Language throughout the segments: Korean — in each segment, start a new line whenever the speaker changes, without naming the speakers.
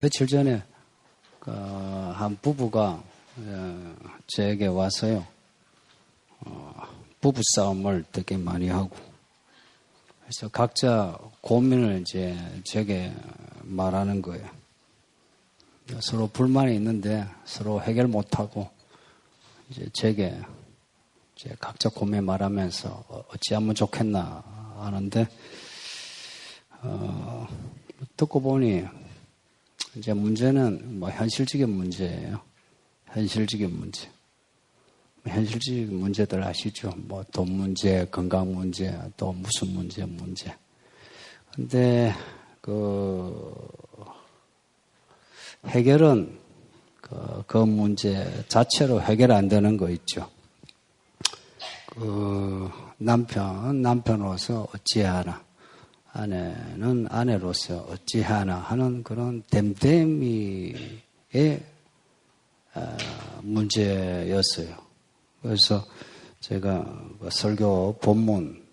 며칠 전에 한 부부가 저에게 와서요. 부부 싸움을 되게 많이 하고 그래서 각자 고민을 이제 제게 말하는 거예요. 서로 불만이 있는데 서로 해결 못하고 이제 제게 이제 각자 고민 말하면서 어찌하면 좋겠나 하는데 듣고 보니 이제 문제는 뭐 현실적인 문제예요. 현실적인 문제. 현실적인 문제들 아시죠? 뭐 돈 문제, 건강 문제, 또 무슨 문제. 근데 해결은 그 문제 자체로 해결 안 되는 거 있죠. 남편으로서 어찌하나, 아내는 아내로서 어찌하나 하는 그런 댐댐이의 문제였어요. 그래서 제가 설교 본문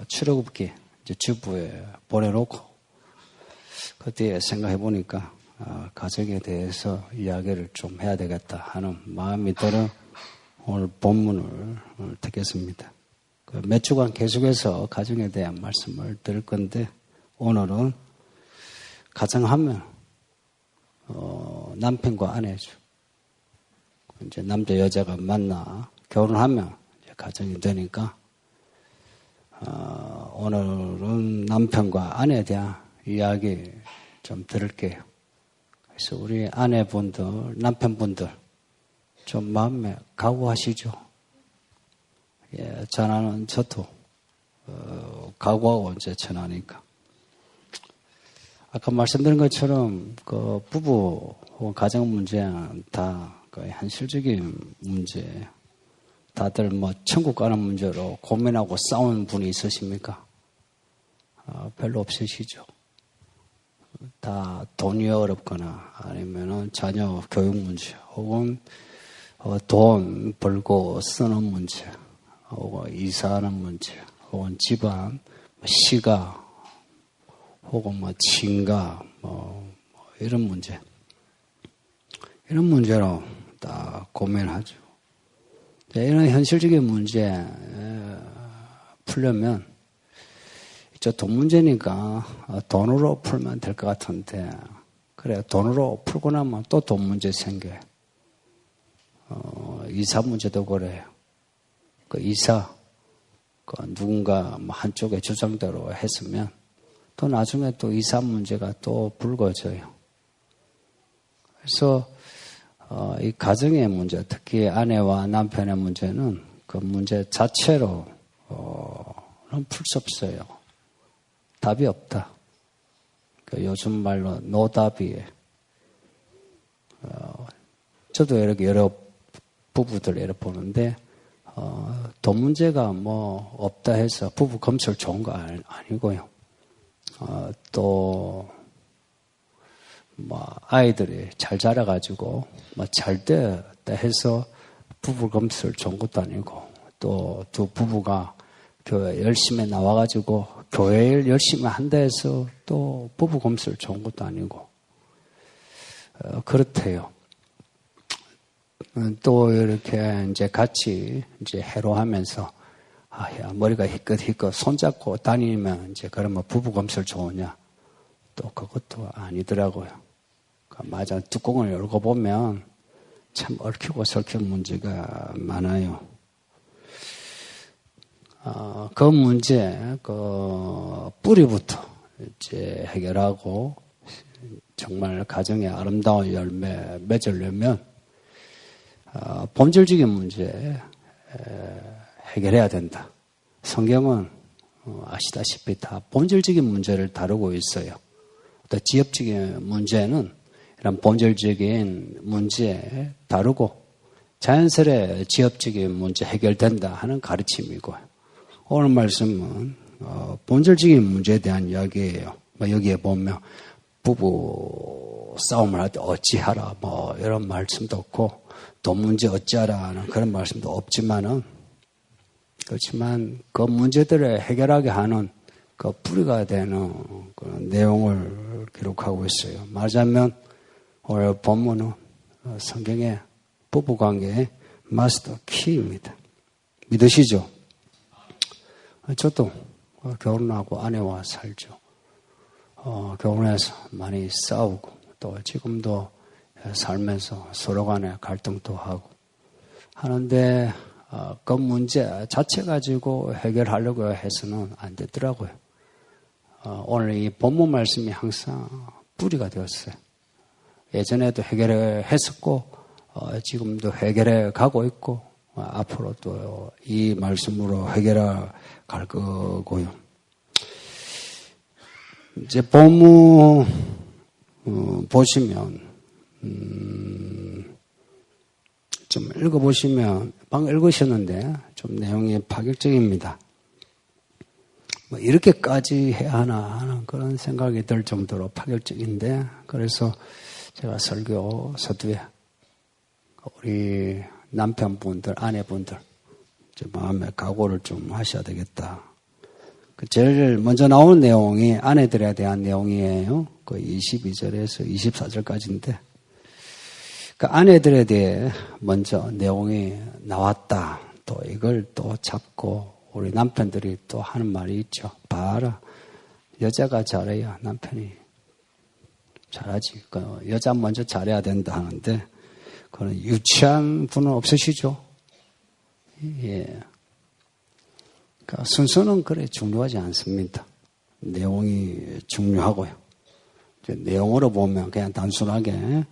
출애굽기 이제 주부에 보내놓고 그때 생각해 보니까 가정에 대해서 이야기를 좀 해야 되겠다 하는 마음이 들어 오늘 본문을 듣겠습니다. 몇 주간 계속해서 가정에 대한 말씀을 드릴 건데 오늘은 가정하면 남편과 아내죠. 이제 남자 여자가 만나 결혼하면 이제 가정이 되니까 오늘은 남편과 아내에 대한 이야기 좀 들을게요. 그래서 우리 아내분들, 남편분들 좀 마음에 각오하시죠. 예, 전화는 저도 각오하고 이제 전화니까. 아까 말씀드린 것처럼 그 부부 혹은 가정 문제는 다 현실적인 문제예요. 다들 뭐 천국 가는 문제로 고민하고 싸우는 분이 있으십니까? 별로 없으시죠. 다 돈이 어렵거나 아니면은 자녀 교육 문제 혹은 돈 벌고 쓰는 문제 혹은 이사하는 문제 혹은 집안 시가 혹은 뭐 친가 뭐 이런 문제 이런 문제로 다 고민하죠. 이런 현실적인 문제 풀려면 저 돈 문제니까 돈으로 풀면 될 것 같은데 그래 돈으로 풀고 나면 또 돈 문제 생겨요. 이사 문제도 그래요. 그 이사 누군가 한쪽의 주장대로 했으면 또 나중에 또 이사 문제가 또 불거져요. 그래서 이 가정의 문제, 특히 아내와 남편의 문제는 그 문제 자체로는 풀 수 없어요. 답이 없다. 요즘 말로 노답이에요. 저도 이렇게 여러 부부들 이렇게 보는데 돈 문제가 뭐 없다 해서 부부 검술 좋은 거 아니고요. 또 뭐 아이들이 잘 자라가지고 뭐 잘 됐다 해서 부부 검술 좋은 것도 아니고 또 두 부부가 교회 열심히 나와가지고 교회를 열심히 한다 해서 또 부부 검술 좋은 것도 아니고 그렇대요. 또 이렇게 이제 같이 이제 해로하면서 야, 머리가 희끗희끗 손잡고 다니면 이제 그러면 부부 검술 좋으냐? 또 그것도 아니더라고요. 맞아. 뚜껑을 열고 보면 참 얽히고 설킨 문제가 많아요. 그 문제, 뿌리부터 이제 해결하고 정말 가정의 아름다운 열매 맺으려면 본질적인 문제 해결해야 된다. 성경은 아시다시피 다 본질적인 문제를 다루고 있어요. 또 지엽적인 문제는 이런 본질적인 문제 다루고 자연스레 지엽적인 문제 해결된다 하는 가르침이고 오늘 말씀은 본질적인 문제에 대한 이야기예요. 여기에 보면 부부 싸움을 할 때 어찌하라 뭐 이런 말씀도 없고 돈 문제 어찌하라는 그런 말씀도 없지만은 그렇지만 그 문제들을 해결하게 하는 그 뿌리가 되는 그런 내용을 기록하고 있어요. 말하자면 오늘 본문은 성경의 부부관계의 마스터 키입니다. 믿으시죠? 저도 결혼하고 아내와 살죠. 결혼해서 많이 싸우고 또 지금도 살면서 서로 간에 갈등도 하고 하는데 그 문제 자체 가지고 해결하려고 해서는 안 되더라고요. 오늘 이 본문 말씀이 항상 뿌리가 되었어요. 예전에도 해결했었고 지금도 해결해 가고 있고 앞으로도 이 말씀으로 해결해 갈 거고요. 이제 본문 보시면 좀 읽어보시면 방금 읽으셨는데 좀 내용이 파격적입니다. 뭐 이렇게까지 해야 하나 하는 그런 생각이 들 정도로 파격적인데 그래서 제가 설교 서두에 우리 남편분들, 아내분들 마음에 각오를 좀 하셔야 되겠다. 제일 먼저 나오는 내용이 아내들에 대한 내용이에요. 그 22절에서 24절까지인데 그 아내들에 대해 먼저 내용이 나왔다. 또 이걸 또 잡고 우리 남편들이 또 하는 말이 있죠. 봐라. 여자가 잘해야 남편이 잘하지. 그 여자 먼저 잘해야 된다 하는데 그런 유치한 분은 없으시죠? 예. 그러니까 순서는 그래 중요하지 않습니다. 내용이 중요하고요. 내용으로 보면 그냥 단순하게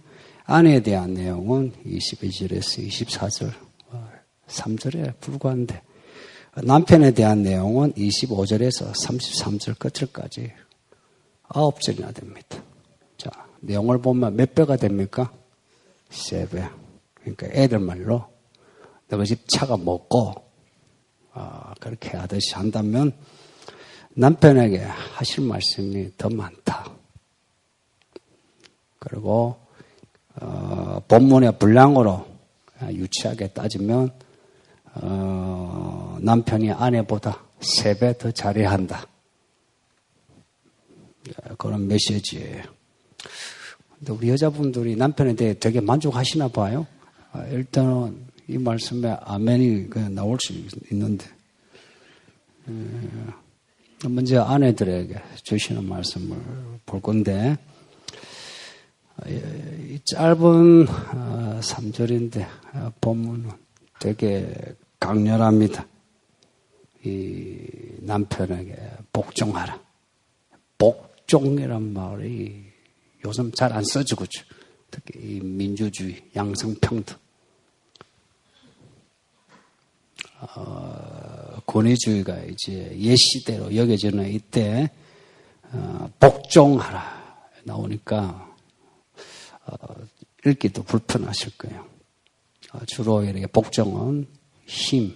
아내에 대한 내용은 22절에서 24절, 3절에 불과한데 남편에 대한 내용은 25절에서 33절 끝을까지 9절이나 됩니다. 자, 내용을 보면 몇 배가 됩니까? 3배. 그러니까 애들 말로 너희 집 차가 먹고 그렇게 하듯이 한다면 남편에게 하실 말씀이 더 많다. 그리고 본문의 분량으로 유치하게 따지면 남편이 아내보다 3배 더 잘해야 한다. 그런 메시지예요. 근데 우리 여자분들이 남편에 대해 되게 만족하시나 봐요. 일단은 이 말씀에 아멘이 나올 수 있는데 먼저 아내들에게 주시는 말씀을 볼 건데 이 짧은 3절인데 본문은 되게 강렬합니다. 이 남편에게 복종하라. 복종이란 말이 요즘 잘 안 써지고 특히 이 민주주의, 양성평등, 권위주의가 이제 옛 시대로 여겨지는 이때 복종하라 나오니까 읽기도 불편하실 거예요. 주로 이렇게 복종은 힘,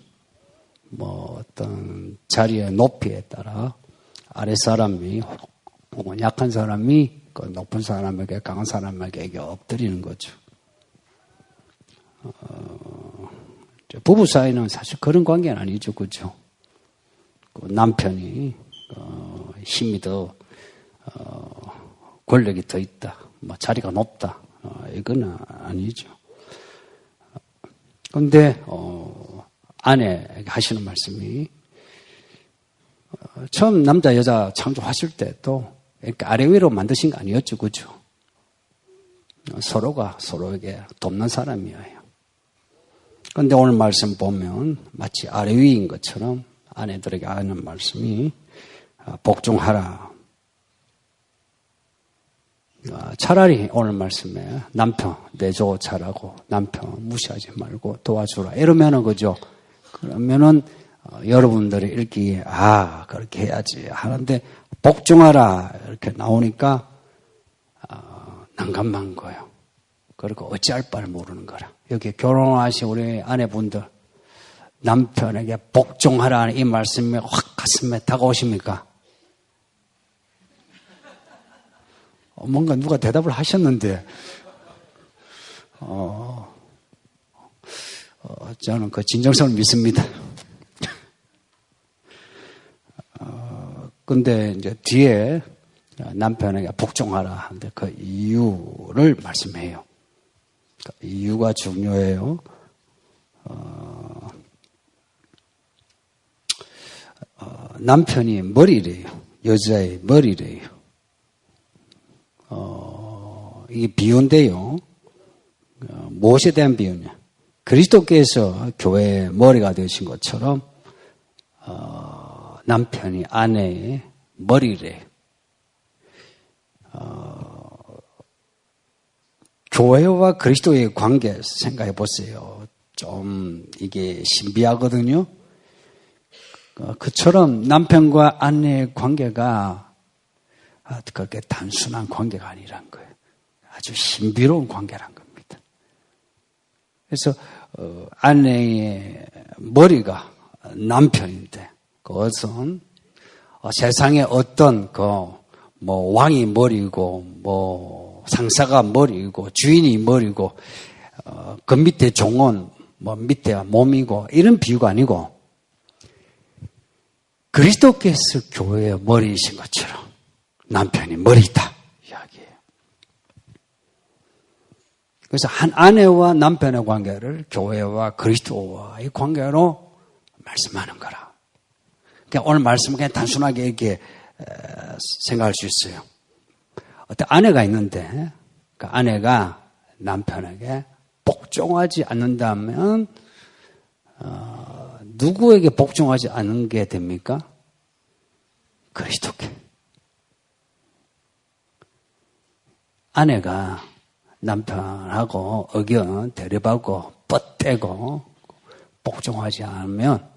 뭐 어떤 자리의 높이에 따라 아래 사람이 혹은 약한 사람이 그 높은 사람에게 강한 사람에게 엎드리는 거죠. 부부 사이는 사실 그런 관계는 아니죠, 그렇죠? 그 남편이 힘이 더 권력이 더 있다, 뭐 자리가 높다, 이건 아니죠. 그런데 아내에게 하시는 말씀이 처음 남자 여자 창조하실 때도 이렇게 아래 위로 만드신 거 아니었죠, 그렇죠? 서로가 서로에게 돕는 사람이에요. 그런데 오늘 말씀 보면 마치 아래 위인 것처럼 아내들에게 하는 말씀이 복종하라. 차라리 오늘 말씀에 남편 내조 잘하고 남편 무시하지 말고 도와주라 이러면은 그죠? 그러면은 여러분들이 읽기에 그렇게 해야지 하는데 복종하라 이렇게 나오니까 난감한 거예요. 그리고 어찌할 바를 모르는 거라. 여기 결혼하신 우리 아내분들 남편에게 복종하라는 이 말씀이 확 가슴에 다가오십니까? 뭔가 누가 대답을 하셨는데 저는 그 진정성을 믿습니다. 근데 이제 뒤에 남편에게 복종하라 하는데 그 이유를 말씀해요. 그 이유가 중요해요. 남편이 머리래요. 여자의 머리래요. 이게 비유인데요. 무엇에 대한 비유냐? 그리스도께서 교회의 머리가 되신 것처럼 남편이 아내의 머리래요. 교회와 그리스도의 관계 생각해 보세요. 좀 이게 신비하거든요. 그처럼 남편과 아내의 관계가 그렇게 단순한 관계가 아니란 거예요. 아주 신비로운 관계란 겁니다. 그래서 아내의 머리가 남편인데 그것은 세상에 어떤 뭐 왕이 머리고 뭐 상사가 머리고 주인이 머리고 그 밑에 종은 뭐 밑에 몸이고 이런 비유가 아니고 그리스도께서 교회의 머리이신 것처럼 남편이 머리다 이야기예요. 그래서 한 아내와 남편의 관계를 교회와 그리스도와의 관계로 말씀하는 거라. 그러니까 오늘 말씀은 그냥 단순하게 이렇게 생각할 수 있어요. 어떤 아내가 있는데 그 아내가 남편에게 복종하지 않는다면 누구에게 복종하지 않는 게 됩니까? 그리스도께. 아내가 남편하고 의견 대립하고 뻗대고 복종하지 않으면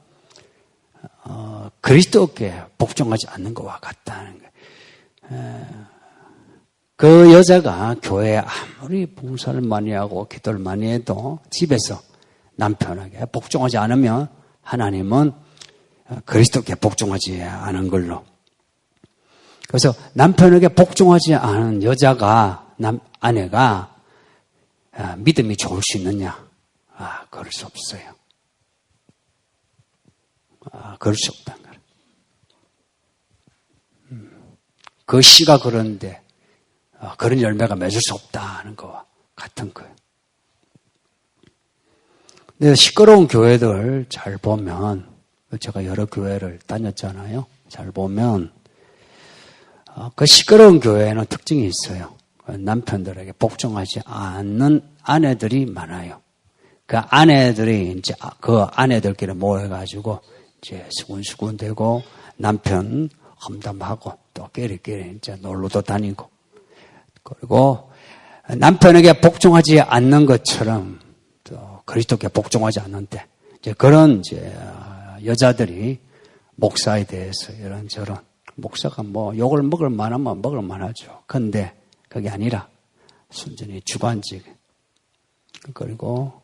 그리스도께 복종하지 않는 것과 같다는 거예요. 그 여자가 교회에 아무리 봉사를 많이 하고 기도를 많이 해도 집에서 남편에게 복종하지 않으면 하나님은 그리스도께 복종하지 않은 걸로. 그래서 남편에게 복종하지 않은 여자가 아내가 믿음이 좋을 수 있느냐? 그럴 수 없어요. 그럴 수 없다는 거예요. 그 씨가 그런데 그런 열매가 맺을 수 없다는 거와 같은 거예요. 근데 시끄러운 교회들 잘 보면 제가 여러 교회를 다녔잖아요. 잘 보면 그 시끄러운 교회에는 특징이 있어요. 남편들에게 복종하지 않는 아내들이 많아요. 그 아내들이 이제 그 아내들끼리 모여가지고 이제 수군수군 되고 남편 험담하고 또 끼리끼리 이제 놀러도 다니고 그리고 남편에게 복종하지 않는 것처럼 또 그리스도께 복종하지 않는데 이제 그런 이제 여자들이 목사에 대해서 이런저런 목사가 뭐 욕을 먹을 만하면 먹을 만하죠. 그런데 그게 아니라 순전히 주관직 그리고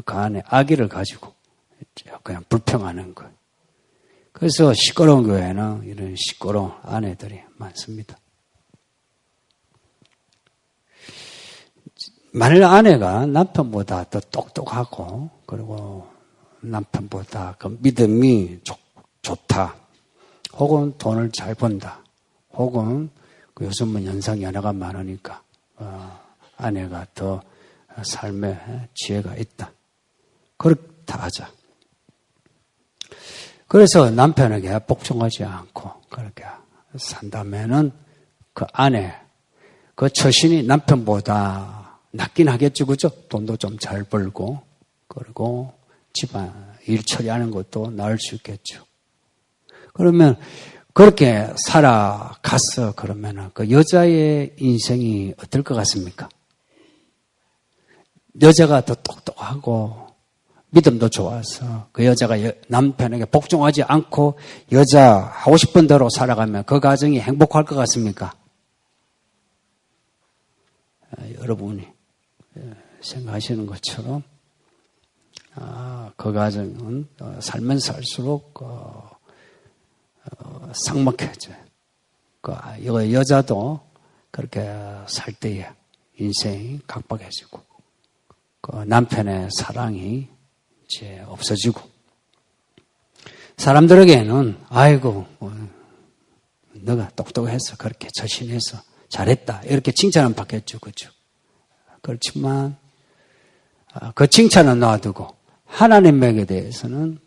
그 안에 악의를 가지고 그냥 불평하는 것. 그래서 시끄러운 교회는 이런 시끄러운 아내들이 많습니다. 만일 아내가 남편보다 더 똑똑하고 그리고 남편보다 그 믿음이 좋다. 혹은 돈을 잘 번다. 혹은 요즘은 연상 연하가 많으니까 아내가 더 삶에 지혜가 있다. 그렇다 하자. 그래서 남편에게 복종하지 않고 그렇게 산다면은 그 아내, 그 처신이 남편보다 낫긴 하겠죠, 그죠? 돈도 좀 잘 벌고 그리고 집안 일 처리하는 것도 나을 수 있겠죠. 그러면 그렇게 살아갔어 그러면은 그 여자의 인생이 어떨 것 같습니까? 여자가 더 똑똑하고 믿음도 좋아서 그 여자가 남편에게 복종하지 않고 여자 하고 싶은 대로 살아가면 그 가정이 행복할 것 같습니까? 여러분이 생각하시는 것처럼 그 가정은 살면 살수록 삭막해져요. 그 여자도 그렇게 살 때에 인생이 각박해지고 그 남편의 사랑이 이제 없어지고 사람들에게는 아이고 너가 똑똑해서 그렇게 처신해서 잘했다 이렇게 칭찬은 받겠죠. 그렇죠? 그렇지만 그 칭찬은 놔두고 하나님에게 대해서는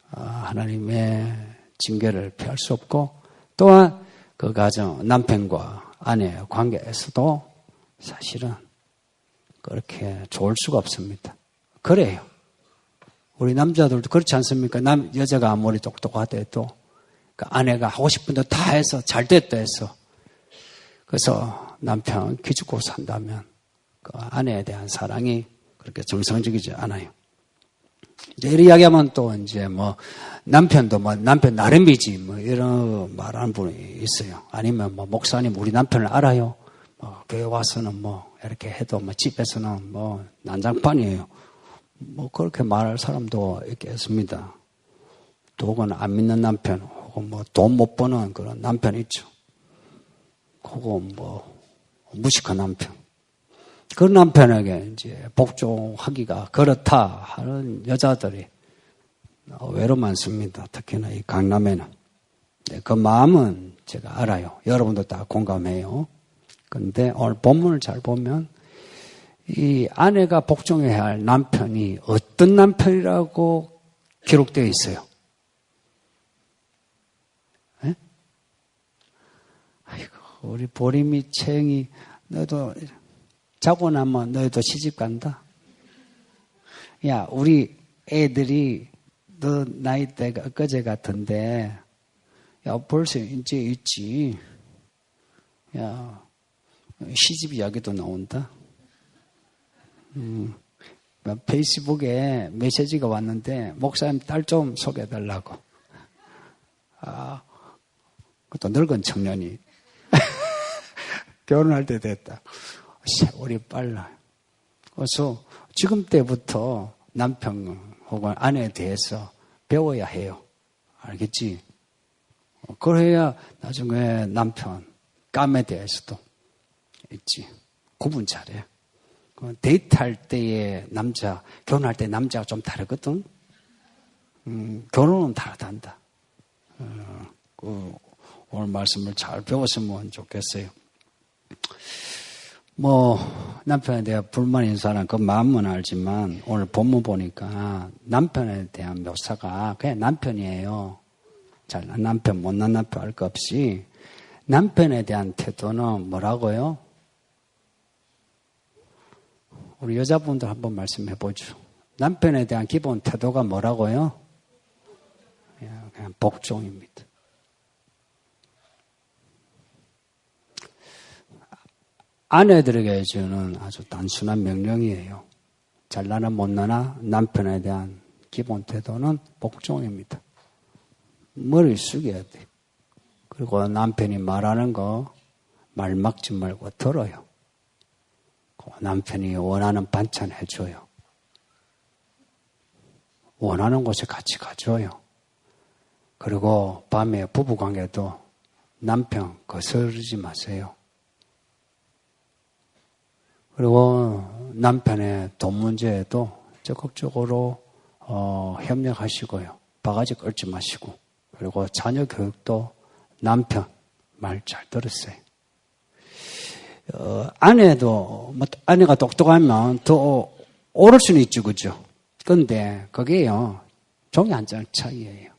하나님의 징계를 피할 수 없고 또한 그 가정 남편과 아내의 관계에서도 사실은 그렇게 좋을 수가 없습니다. 그래요. 우리 남자들도 그렇지 않습니까? 여자가 아무리 똑똑하대도 그 아내가 하고 싶은 대로 다 해서 잘 됐다 해서 그래서 남편 기죽고 산다면 그 아내에 대한 사랑이 그렇게 정상적이지 않아요. 이런 이야기하면 또 이제 남편도 남편 나름이지 이런 말하는 분이 있어요. 아니면 목사님 우리 남편을 알아요. 교회 와서는 이렇게 해도 집에서는 난장판이에요. 그렇게 말할 사람도 있겠습니다. 또 혹은 안 믿는 남편 혹은 돈 못 버는 그런 남편 있죠. 혹은 무식한 남편. 그 남편에게 이제 복종하기가 그렇다 하는 여자들이 의외로 많습니다. 특히나 이 강남에는. 그 마음은 제가 알아요. 여러분도 다 공감해요. 그런데 오늘 본문을 잘 보면 이 아내가 복종해야 할 남편이 어떤 남편이라고 기록되어 있어요. 네? 아이고, 우리 보림이 채영이 너도 자고 나면 너희도 시집 간다. 야, 우리 애들이 너 나이대가 엊그제 같은데 야, 벌써 이제 있지. 야, 시집 이야기도 나온다. 페이스북에 메시지가 왔는데 목사님 딸 좀 소개해달라고. 그것도 늙은 청년이 결혼할 때 됐다. 세월이 빨라. 그래서 지금 때부터 남편 혹은 아내에 대해서 배워야 해요. 알겠지? 그래야 나중에 남편, 감에 대해서도 있지. 구분 잘해. 데이트할 때의 남자, 결혼할 때 남자가 좀 다르거든? 결혼은 다르단다. 오늘 말씀을 잘 배웠으면 좋겠어요. 남편에 대한 불만이 있는 사람 그 마음은 알지만 오늘 본문 보니까 남편에 대한 묘사가 그냥 남편이에요. 잘난 남편, 못난 남편 할 것 없이 남편에 대한 태도는 뭐라고요? 우리 여자분들 한번 말씀해 보죠. 남편에 대한 기본 태도가 뭐라고요? 그냥 복종입니다. 아내들에게 주는 아주 단순한 명령이에요. 잘나나 못나나 남편에 대한 기본 태도는 복종입니다. 머리를 숙여야 돼. 그리고 남편이 말하는 거 말 막지 말고 들어요. 남편이 원하는 반찬 해줘요. 원하는 곳에 같이 가줘요. 그리고 밤에 부부관계도 남편 거스르지 마세요. 그리고 남편의 돈 문제에도 적극적으로 협력하시고요. 바가지 끌지 마시고. 그리고 자녀 교육도 남편 말 잘 들었어요. 아내가 똑똑하면 더 오를 수는 있죠, 그죠? 근데 그게요, 종이 한 장 차이예요.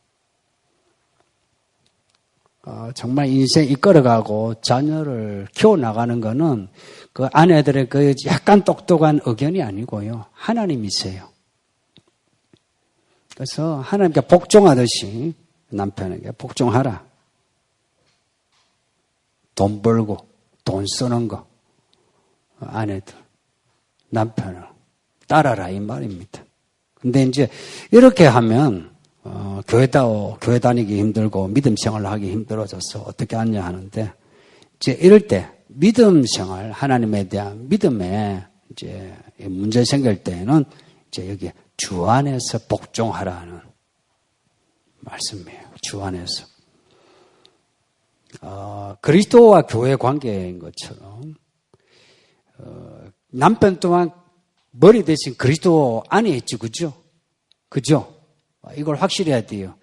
정말 인생 이끌어가고 자녀를 키워나가는 거는 그 아내들의 그 약간 똑똑한 의견이 아니고요. 하나님이세요. 그래서 하나님께 복종하듯이 남편에게 복종하라. 돈 벌고 돈 쓰는 거 아내들 남편을 따라라 이 말입니다. 근데 이제 이렇게 하면 교회 다니기 힘들고 믿음 생활을 하기 힘들어져서 어떻게 하냐 하는데 이제 이럴 때 믿음 생활 하나님에 대한 믿음에 이제 문제 생길 때는 이제 여기 주 안에서 복종하라는 말씀이에요. 주 안에서. 그리스도와 교회 관계인 것처럼 남편 또한 머리 대신 그리스도 안에 있지, 그죠? 그죠? 이걸 확실히 해야 돼요.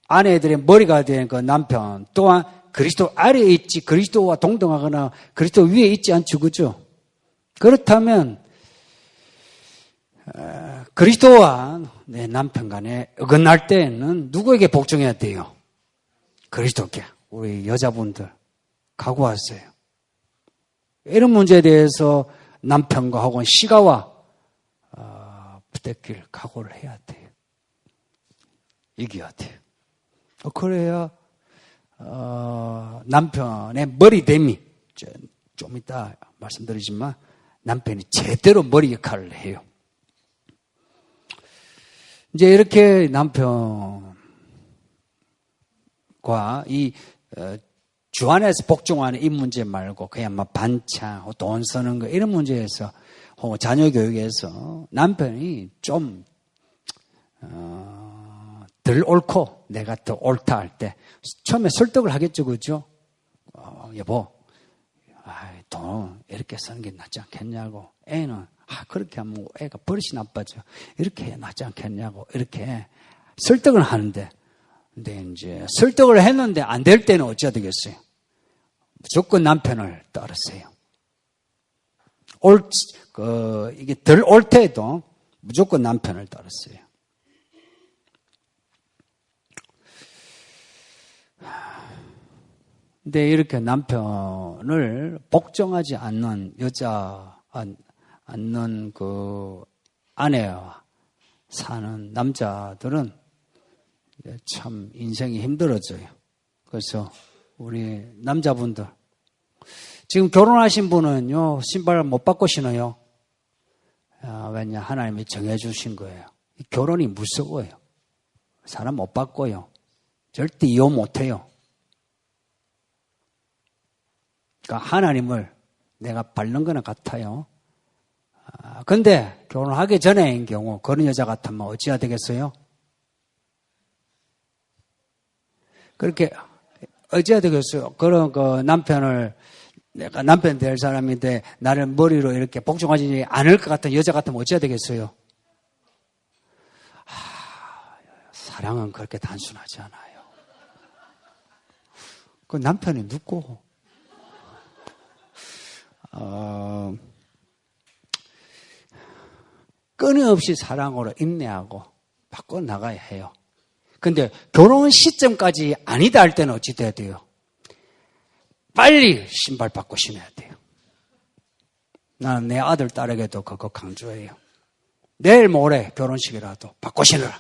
아내들의 머리가 된 그 남편 또한 그리스도 아래에 있지 그리스도와 동등하거나 그리스도 위에 있지 않죠. 그죠? 그렇다면 그리스도와 내 남편 간에 어긋날 때에는 누구에게 복종해야 돼요? 그리스도께. 우리 여자분들 각오하세요. 이런 문제에 대해서 남편과 혹은 시가와 부대낄 각오를 해야 돼요. 이겨야 돼요. 그래야 남편의 머리됨이 좀 이따 말씀드리지만 남편이 제대로 머리 역할을 해요. 이제 이렇게 남편과 이 주 안에서 복종하는 이 문제 말고 그냥 막 반찬, 돈 쓰는 거 이런 문제에서 혹은 자녀 교육에서 남편이 좀 덜 옳고 내가 더 옳다 할 때 처음에 설득을 하겠죠. 그죠? 여보, 돈 이렇게 쓰는 게 낫지 않겠냐고. 애는 그렇게 하면 애가 버릇이 나빠져. 이렇게 해 낫지 않겠냐고. 이렇게 설득을 하는데 근데 이제 설득을 했는데 안 될 때는 어찌해야 되겠어요? 무조건 남편을 따르세요. 이게 덜 올 때도 무조건 남편을 따르세요. 근데 이렇게 남편을 복종하지 않는 않는 그 아내와 사는 남자들은 참 인생이 힘들어져요. 그래서 우리 남자분들 지금 결혼하신 분은요 신발 못 바꿔 신어요. 왜냐 하나님이 정해주신 거예요. 결혼이 무서워요. 사람 못 바꿔요. 절대 이혼 못해요. 그러니까 하나님을 내가 밟는 거나 같아요. 근데 결혼하기 전에인 경우 그런 여자 같으면 어찌해야 되겠어요? 그렇게 어찌해야 되겠어요? 그런 그 남편을 내가 남편 될 사람인데 나를 머리로 이렇게 복종하지 않을 것 같은 여자 같으면 어찌해야 되겠어요? 사랑은 그렇게 단순하지 않아요. 그 남편이 누구? 끊임없이 사랑으로 인내하고 바꿔나가야 해요. 근데 결혼 시점까지 아니다 할 때는 어찌 돼야 돼요? 빨리 신발 바꿔 신어야 돼요. 나는 내 아들, 딸에게도 그거 강조해요. 내일 모레 결혼식이라도 바꿔 신어라.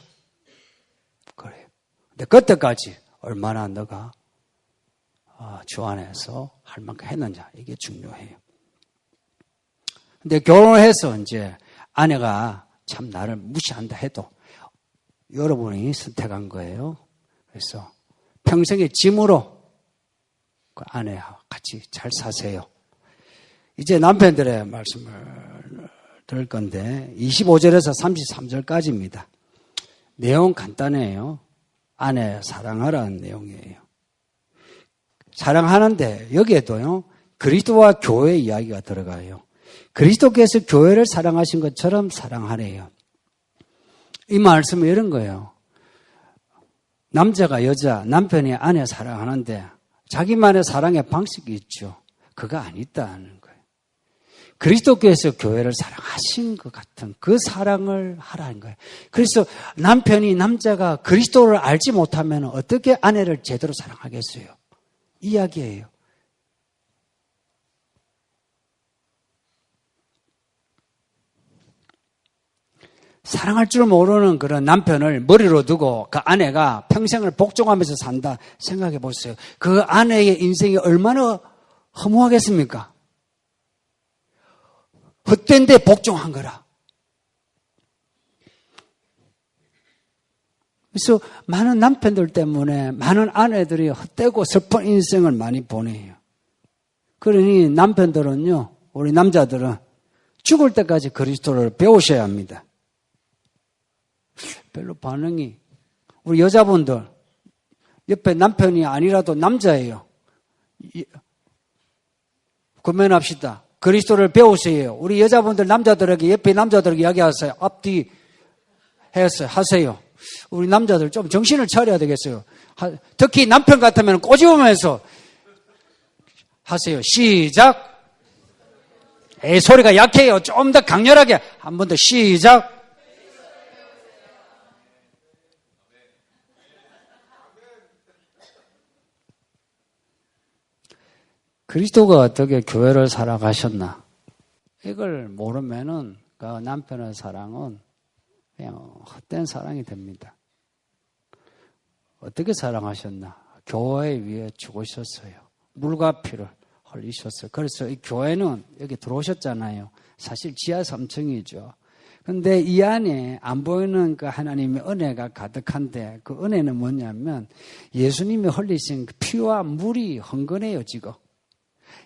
그래요. 근데 그때까지 얼마나 너가 주 안에서 할 만큼 했느냐. 이게 중요해요. 근데 결혼해서 이제 아내가 참 나를 무시한다 해도 여러분이 선택한 거예요. 그래서 평생의 짐으로 그 아내와 같이 잘 사세요. 이제 남편들의 말씀을 들을 건데 25절에서 33절까지입니다. 내용 간단해요. 아내 사랑하라는 내용이에요. 사랑하는데 여기에도요. 그리스도와 교회 이야기가 들어가요. 그리스도께서 교회를 사랑하신 것처럼 사랑하래요. 이 말씀은 이런 거예요. 남자가 여자, 남편이 아내 사랑하는데 자기만의 사랑의 방식이 있죠. 그거 아니다는 거예요. 그리스도께서 교회를 사랑하신 것 같은 그 사랑을 하라는 거예요. 그래서 남편이 남자가 그리스도를 알지 못하면 어떻게 아내를 제대로 사랑하겠어요? 이야기예요. 사랑할 줄 모르는 그런 남편을 머리로 두고 그 아내가 평생을 복종하면서 산다 생각해 보세요. 그 아내의 인생이 얼마나 허무하겠습니까? 헛된 데 복종한 거라. 그래서 많은 남편들 때문에 많은 아내들이 헛되고 슬픈 인생을 많이 보내요. 그러니 남편들은요, 우리 남자들은 죽을 때까지 그리스도를 배우셔야 합니다. 별로 반응이, 우리 여자분들, 옆에 남편이 아니라도 남자예요. 고면합시다. 그리스도를 배우세요. 우리 여자분들 남자들에게, 옆에 남자들에게 이야기하세요. 앞뒤 해서 하세요. 우리 남자들 좀 정신을 차려야 되겠어요. 특히 남편 같으면 꼬집으면서 하세요. 시작. 소리가 약해요. 좀 더 강렬하게 한 번 더 시작. 그리스도가 어떻게 교회를 살아가셨나? 이걸 모르면은 그 남편의 사랑은 그냥 헛된 사랑이 됩니다. 어떻게 사랑하셨나? 교회 위에 죽으셨어요. 물과 피를 흘리셨어요. 그래서 이 교회는 여기 들어오셨잖아요. 사실 지하 3층이죠. 근데 이 안에 안 보이는 그 하나님의 은혜가 가득한데 그 은혜는 뭐냐면 예수님이 흘리신 그 피와 물이 흥건해요, 지금.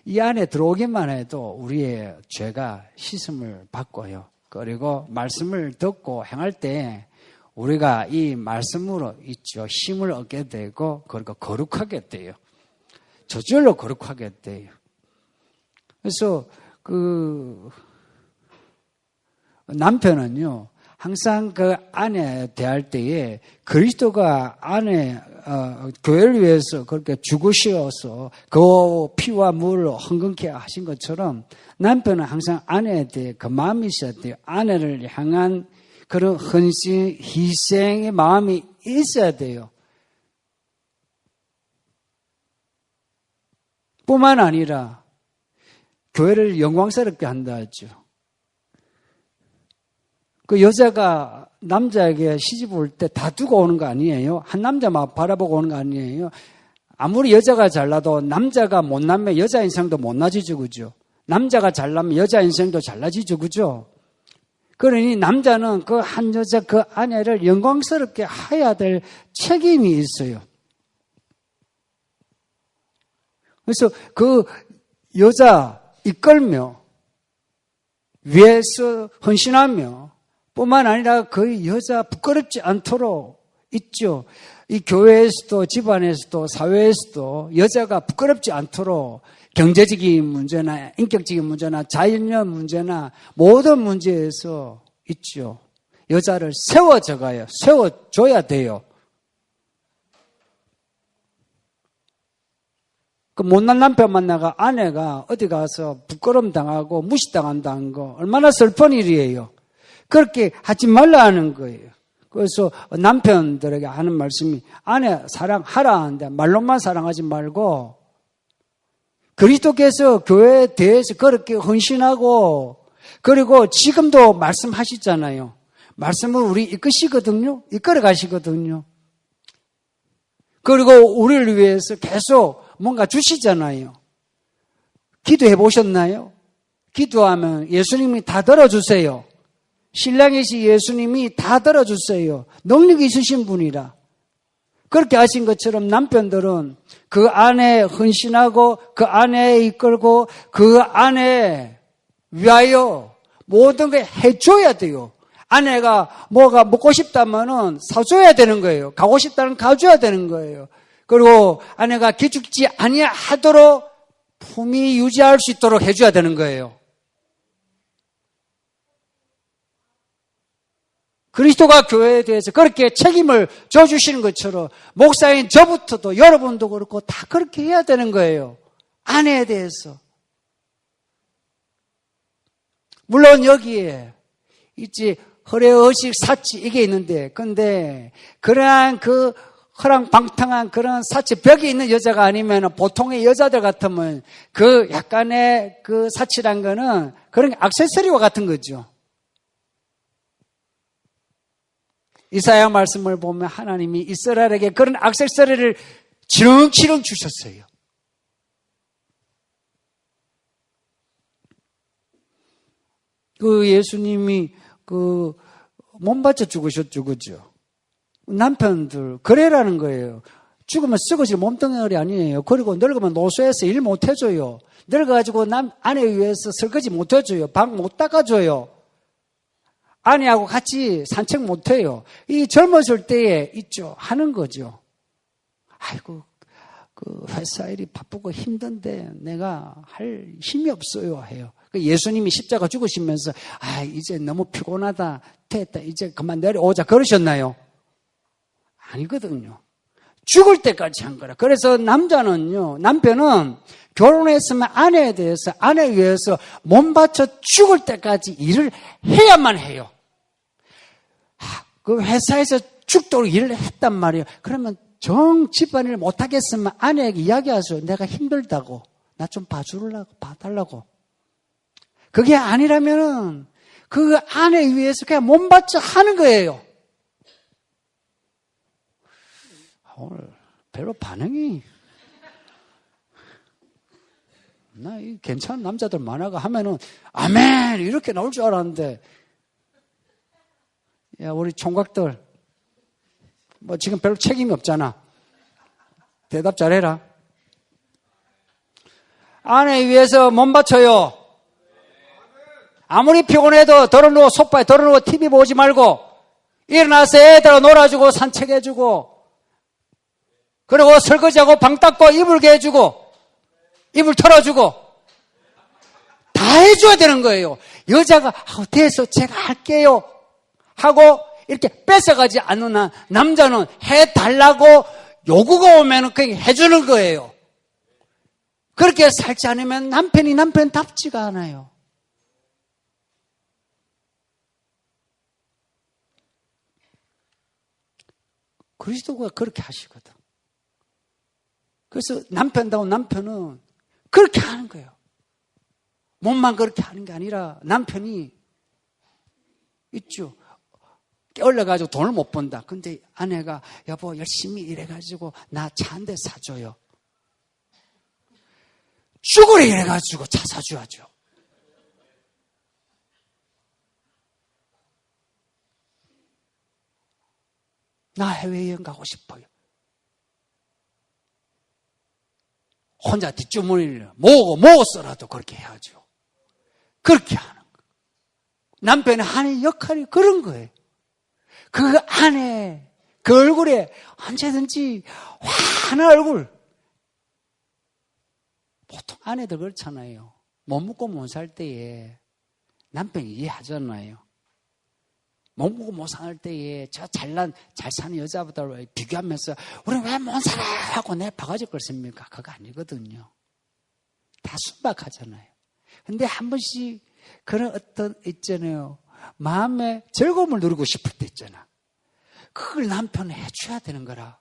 이 안에 들어오기만 해도 우리의 죄가 씻음을 받고요. 그리고 말씀을 듣고 행할 때 우리가 이 말씀으로 있죠. 힘을 얻게 되고 그리고 거룩하게 돼요. 저절로 거룩하게 돼요. 그래서 그 남편은요, 항상 그 아내 대할 때에 그리스도가 아내 교회를 위해서 그렇게 죽으셔서 그 피와 물을 흥건케 하신 것처럼 남편은 항상 아내에 대해 그 마음이 있어야 돼요. 아내를 향한 그런 헌신, 희생의 마음이 있어야 돼요. 뿐만 아니라 교회를 영광스럽게 한다 하죠. 그 여자가 남자에게 시집 올 때 다 두고 오는 거 아니에요? 한 남자만 바라보고 오는 거 아니에요? 아무리 여자가 잘나도 남자가 못나면 여자 인생도 못나지죠, 그죠? 남자가 잘나면 여자 인생도 잘나지죠, 그죠? 그러니 남자는 그 한 여자 그 아내를 영광스럽게 해야 될 책임이 있어요. 그래서 그 여자 이끌며 위에서 헌신하며 뿐만 아니라 그 여자 부끄럽지 않도록 있죠. 이 교회에서도 집안에서도 사회에서도 여자가 부끄럽지 않도록 경제적인 문제나 인격적인 문제나 자연력 문제나 모든 문제에서 있죠. 여자를 세워줘야 돼요. 그 못난 남편 만나가 아내가 어디 가서 부끄러움 당하고 무시당한다는 거 얼마나 슬픈 일이에요. 그렇게 하지 말라 하는 거예요. 그래서 남편들에게 하는 말씀이 아내 사랑하라 하는데 말로만 사랑하지 말고 그리스도께서 교회에 대해서 그렇게 헌신하고 그리고 지금도 말씀하시잖아요. 말씀을 우리 이끌어 가시거든요. 그리고 우리를 위해서 계속 뭔가 주시잖아요. 기도해 보셨나요? 기도하면 예수님이 다 들어주세요. 신랑이신 예수님이 다 들어주세요. 능력이 있으신 분이라. 그렇게 하신 것처럼 남편들은 그 안에 헌신하고 그 안에 이끌고 그 안에 위하여 모든 걸 해줘야 돼요. 아내가 뭐가 먹고 싶다면은 사줘야 되는 거예요. 가고 싶다면 가줘야 되는 거예요. 그리고 아내가 기죽지 아니하도록 품위 유지할 수 있도록 해줘야 되는 거예요. 그리스도가 교회에 대해서 그렇게 책임을 져주시는 것처럼 목사인 저부터도 여러분도 그렇고 다 그렇게 해야 되는 거예요. 아내에 대해서. 물론 여기에 있지 허례의식 사치 이게 있는데 근데 그러한 그 허랑방탕한 그런 사치 벽이 있는 여자가 아니면 보통의 여자들 같으면 그 약간의 그 사치란 거는 그런 액세서리와 같은 거죠. 이사야 말씀을 보면 하나님이 이스라엘에게 그런 액세서리를 치렁치렁 주셨어요. 그 예수님이 그 몸 바쳐 죽으셨죠, 그죠? 남편들 그래라는 거예요. 죽으면 썩어질 몸뚱아리 아니에요. 그리고 늙으면 노쇠해서 일 못 해줘요. 늙어가지고 아내 위해서 설거지 못 해줘요. 방 못 닦아줘요. 아내하고 같이 산책 못 해요. 이 젊었을 때에 있죠. 하는 거죠. 아이고, 그 회사 일이 바쁘고 힘든데 내가 할 힘이 없어요. 해요. 예수님이 십자가 죽으시면서 이제 너무 피곤하다. 됐다. 이제 그만 내려오자. 그러셨나요? 아니거든요. 죽을 때까지 한 거라. 그래서 남편은 결혼했으면 아내에 대해서, 아내에 위해서 몸 바쳐 죽을 때까지 일을 해야만 해요. 그 회사에서 죽도록 일을 했단 말이에요. 그러면 정 집안일을 못하겠으면 아내에게 이야기하세요. 내가 힘들다고. 나 좀 봐달라고. 그게 아니라면은 그 아내 위해서 그냥 몸 바쳐 하는 거예요. 오늘 별로 반응이 나 이 괜찮은 남자들 많아가 하면은 아멘 이렇게 나올 줄 알았는데 야 우리 총각들 뭐 지금 별로 책임이 없잖아. 대답 잘해라. 아내 위해서 몸 바쳐요. 아무리 피곤해도 덜어누워 소파에 덜어누워 TV 보지 말고 일어나서 애들 놀아주고 산책해주고 그리고 설거지하고 방 닦고 이불 개해주고 이불 털어주고 다 해줘야 되는 거예요. 여자가 됐어 제가 할게요 하고 이렇게 뺏어가지 않는 남자는 해달라고 요구가 오면 그냥 해주는 거예요. 그렇게 살지 않으면 남편답지가 않아요. 그리스도가 그렇게 하시거든. 그래서 남편다운 남편은 그렇게 하는 거예요. 몸만 그렇게 하는 게 아니라 남편이 있죠. 깨어려가지고 돈을 못 번다. 근데 아내가 여보 열심히 일해가지고 나 차 한 대 사줘요. 죽으려 일해가지고 차 사줘야죠. 나 해외여행 가고 싶어요. 혼자 뒷주머니를 모으고서라도 그렇게 해야죠. 그렇게 하는 거예요. 남편의 하는 역할이 그런 거예요. 그 아내, 그 얼굴에 언제든지 환한 얼굴. 보통 아내들 그렇잖아요. 못 먹고 못 살 때에 남편이 이해하잖아요. 못 먹고 못 살 때에 저 잘 사는 여자보다 비교하면서 우리 왜 못 살아? 하고 내 바가지 긁습니까? 그거 아니거든요. 다 순박하잖아요. 근데 한 번씩 그런 어떤 있잖아요. 마음에 즐거움을 누리고 싶을 때 있잖아. 그걸 남편은 해줘야 되는 거라.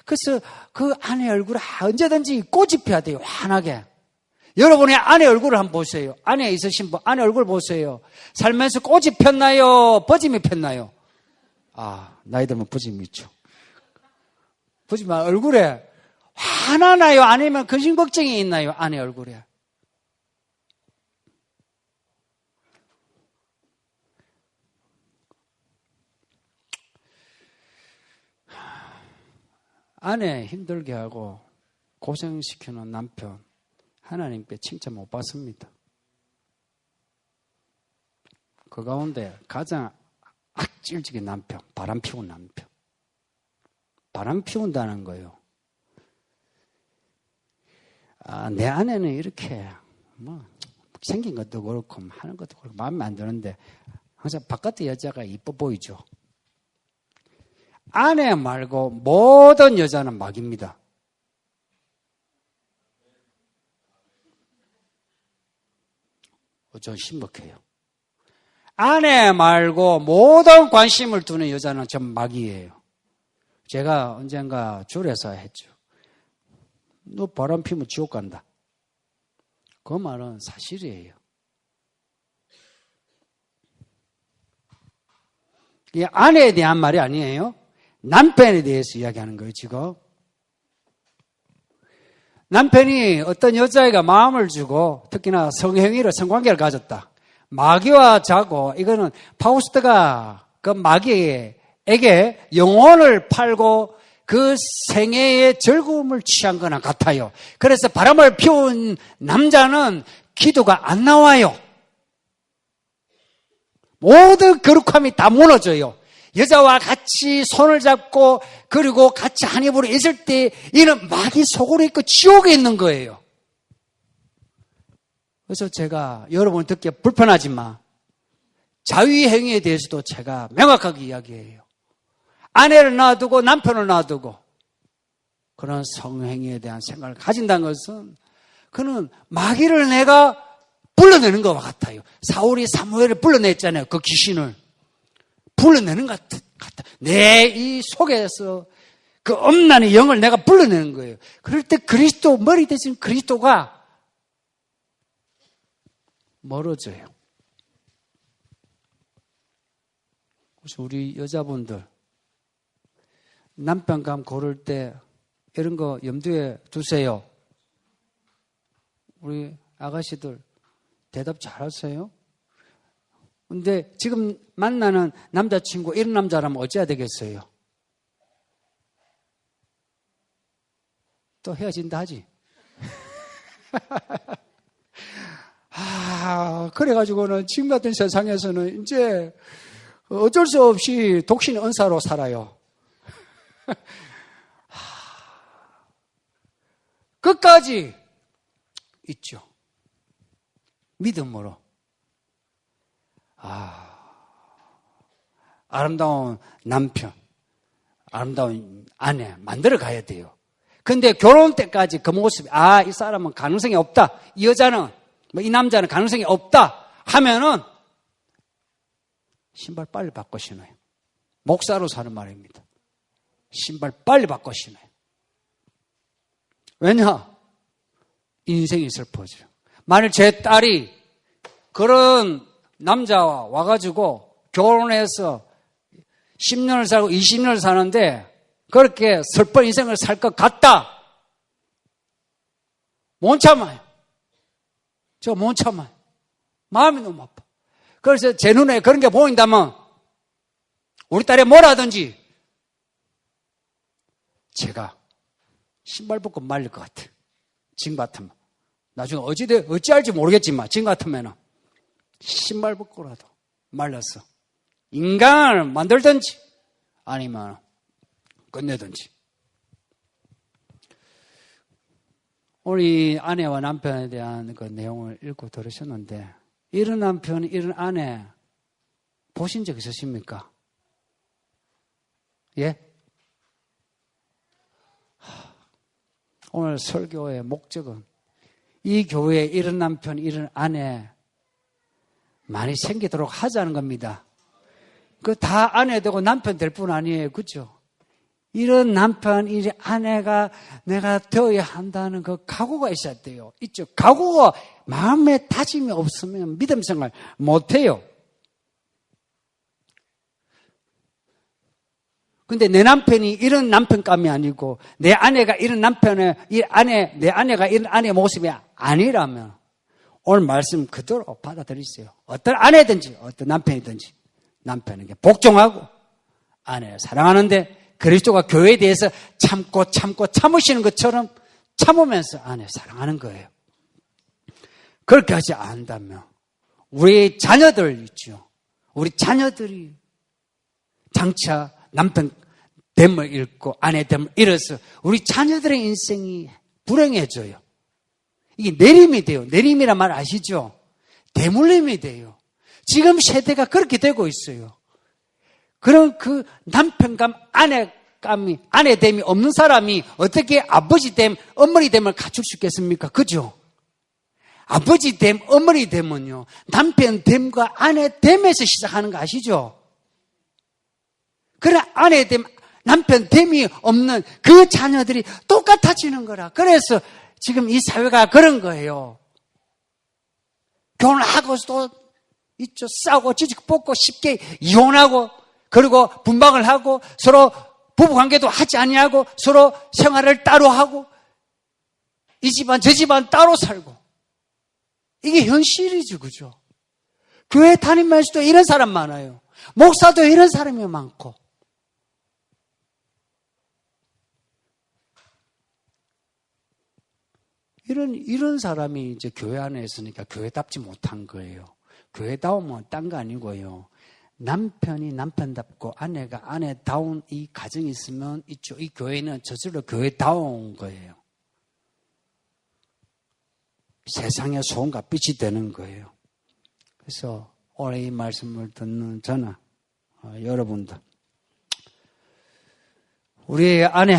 그래서 그 아내 얼굴을 언제든지 꼬집혀야 돼요. 환하게. 여러분의 아내 얼굴을 한번 보세요. 아내 있으신 분, 아내 얼굴 보세요. 살면서 꽃이 폈나요? 버짐이 폈나요? 나이 들면 버짐이 있죠. 버짐이 얼굴에 화나나요? 아니면 근심 걱정이 있나요? 아내 얼굴에. 아내 힘들게 하고 고생시키는 남편. 하나님께 칭찬 못 받습니다. 그 가운데 가장 악질적인 남편, 바람 피운 남편. 바람 피운다는 거예요. 내 아내는 이렇게 생긴 것도 그렇고 하는 것도 그렇고 마음에 안 드는데 항상 바깥의 여자가 이뻐 보이죠. 아내 말고 모든 여자는 막입니다. 좀 신박해요. 아내 말고 모든 관심을 두는 여자는 전 막이에요. 제가 언젠가 줄에서 했죠. 너 바람 피면 지옥 간다. 그 말은 사실이에요. 이게 아내에 대한 말이 아니에요. 남편에 대해서 이야기하는 거예요, 지금. 남편이 어떤 여자애가 마음을 주고 특히나 성관계를 가졌다. 마귀와 자고 이거는 파우스트가 그 마귀에게 영혼을 팔고 그 생애의 즐거움을 취한 거나 같아요. 그래서 바람을 피운 남자는 기도가 안 나와요. 모든 거룩함이 다 무너져요. 여자와 같이 손을 잡고 그리고 같이 한 입으로 있을 때 이는 마귀 속으로 있고 지옥에 있는 거예요. 그래서 제가 여러분 듣기에 불편하지만 자위행위에 대해서도 제가 명확하게 이야기해요. 아내를 놔두고 남편을 놔두고 그런 성행위에 대한 생각을 가진다는 것은 그는 마귀를 내가 불러내는 것과 같아요. 사울이 사무엘을 불러냈잖아요. 그 귀신을 불러내는 것 같아. 내 이 속에서 그 엄난의 영을 내가 불러내는 거예요. 그럴 때 그리스도 머리 대신 그리스도가 멀어져요. 그래서 우리 여자분들 남편감 고를 때 이런 거 염두에 두세요. 우리 아가씨들 대답 잘하세요? 근데 지금 만나는 남자친구 이런 남자라면 어찌해야 되겠어요? 또 헤어진다 하지? 그래가지고는 지금 같은 세상에서는 이제 어쩔 수 없이 독신 은사로 살아요. 끝까지 있죠. 믿음으로. 아름다운 남편, 아름다운 아내 만들어 가야 돼요. 근데 결혼 때까지 그 모습이, 이 사람은 가능성이 없다. 이 여자는, 이 남자는 가능성이 없다. 하면은 신발 빨리 바꿔 신어요. 목사로 사는 말입니다. 신발 빨리 바꿔 신어요. 왜냐? 인생이 슬퍼져요. 만일 제 딸이 그런 남자와 와가지고 결혼해서 10년을 살고 20년을 사는데 그렇게 슬픈 인생을 살 것 같다. 못 참아요. 저 못 참아요. 마음이 너무 아파. 그래서 제 눈에 그런 게 보인다면 우리 딸이 뭐라든지 제가 신발 벗고 말릴 것 같아요. 지금 같으면. 나중에 어찌할지 모르겠지만 지금 같으면 신발 벗고라도 말려서 인간을 만들든지 아니면 끝내든지. 우리 아내와 남편에 대한 그 내용을 읽고 들으셨는데 이런 남편, 이런 아내 보신 적 있으십니까? 예? 오늘 설교의 목적은 이 교회에 이런 남편, 이런 아내 많이 생기도록 하자는 겁니다. 그 다 아내 되고 남편 될 뿐 아니에요. 그렇죠? 이런 남편, 이런 아내가 내가 되어야 한다는 그 각오가 있어야 돼요. 있죠? 각오가 마음에 다짐이 없으면 믿음 생활 못해요. 근데 내 남편이 이런 남편감이 아니고 내 아내가 이런 내 아내가 이런 아내의 모습이 아니라면 오늘 말씀 그대로 받아들이세요. 어떤 아내든지 어떤 남편이든지 남편에게 복종하고 아내를 사랑하는데 그리스도가 교회에 대해서 참고 참으시는 것처럼 참으면서 아내를 사랑하는 거예요. 그렇게 하지 않는다면 우리 자녀들 있죠. 우리 자녀들이 장차 남편 됨을 잃고 아내 됨을 잃어서 우리 자녀들의 인생이 불행해져요. 이게 내림이 돼요. 내림이란 말 아시죠? 대물림이 돼요. 지금 세대가 그렇게 되고 있어요. 그런 그 남편감, 아내됨이 없는 사람이 어떻게 아버지됨, 어머니됨을 갖출 수 있겠습니까? 그죠? 아버지됨, 어머니됨은요, 남편됨과 아내됨에서 시작하는 거 아시죠? 그래, 아내됨, 남편됨이 없는 그 자녀들이 똑같아지는 거라. 그래서 지금 이 사회가 그런 거예요. 결혼하고서도 있죠. 싸우고 찌직 뽑고 쉽게 이혼하고 그리고 분방을 하고 서로 부부관계도 하지 아니하고 서로 생활을 따로 하고 이 집안 저 집안 따로 살고 이게 현실이죠. 그죠? 교회 다니면서도 이런 사람 많아요. 목사도 이런 사람이 많고 이런 사람이 이제 교회 안에 있으니까 교회답지 못한 거예요. 교회다우면 딴 거 아니고요. 남편이 남편답고 아내가 아내다운 이 가정이 있으면 있죠. 이 교회는 저절로 교회다운 거예요. 세상의 소음과 빛이 되는 거예요. 그래서 오늘 이 말씀을 듣는 저나 여러분들 우리 아내,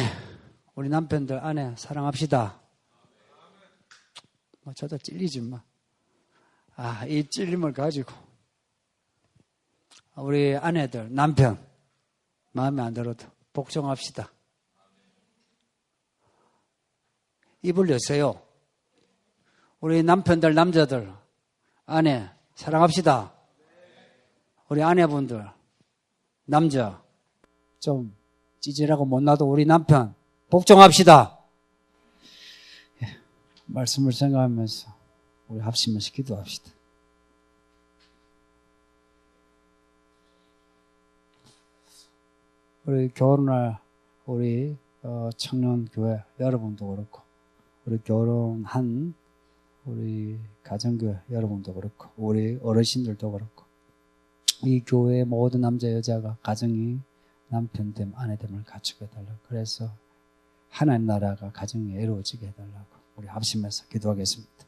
우리 남편들 아내 사랑합시다. 뭐 저도 찔리지 마. 이 찔림을 가지고 우리 아내들, 남편 마음에 안 들어도 복종합시다. 입을 여세요. 우리 남편들, 남자들 아내 사랑합시다. 우리 아내분들 남자 좀 찌질하고 못나도 우리 남편 복종합시다. 말씀을 생각하면서 우리 합심해서 기도합시다. 우리 결혼할 우리 청년교회 여러분도 그렇고 우리 결혼한 우리 가정교회 여러분도 그렇고 우리 어르신들도 그렇고 이 교회의 모든 남자 여자가 가정이 남편됨 아내됨을 갖추게 해달라고 그래서 하나님 나라가 가정이 이루어지게 해달라고 우리 합심해서 기도하겠습니다.